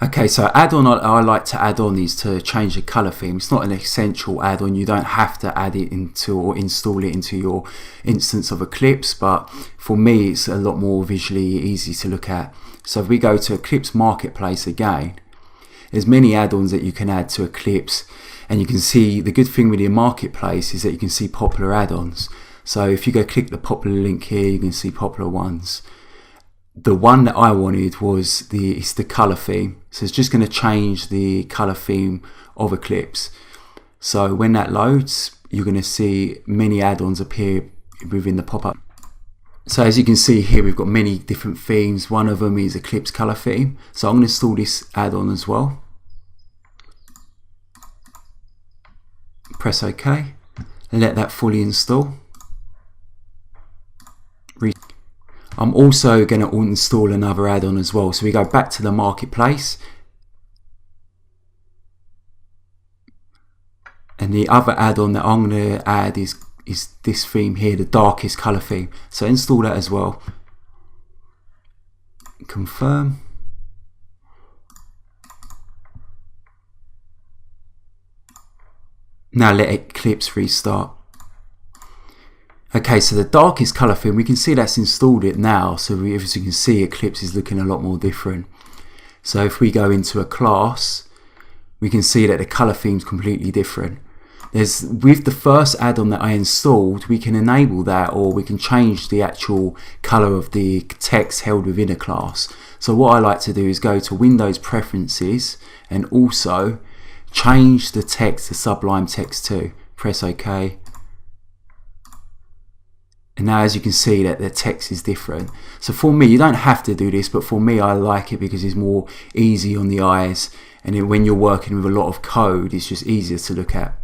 Okay, so add-on I like to add on is to change the color theme. It's not an essential add-on. You don't have to add it into or install it into your instance of Eclipse, but for me it's a lot more visually easy to look at. So if we go to Eclipse Marketplace again, there's many add-ons that you can add to Eclipse, and you can see the good thing with your marketplace is that you can see popular add-ons. So if you go click the popular link here, you can see popular ones. The one that I wanted was it's the color theme. So it's just going to change the color theme of Eclipse. So when that loads, you're going to see many add-ons appear within the pop-up. So as you can see here, we've got many different themes. One of them is Eclipse color theme. So I'm going to install this add-on as well. Press OK and let that fully install. I'm also going to install another add-on as well. So we go back to the marketplace, and the other add-on that I'm going to add is this theme here, the darkest color theme. So install that as well. Confirm. Now let Eclipse restart. Okay, so the darkest color theme, we can see that's installed it now. So as you can see, Eclipse is looking a lot more different. So if we go into a class, we can see that the color theme is completely different. With the first add-on that I installed, we can enable that, or we can change the actual color of the text held within a class. So what I like to do is go to Windows Preferences and also change the text to Sublime Text 2. Press OK. And now as you can see that the text is different. So for me, you don't have to do this, but for me I like it because it's more easy on the eyes, and when you're working with a lot of code, it's just easier to look at.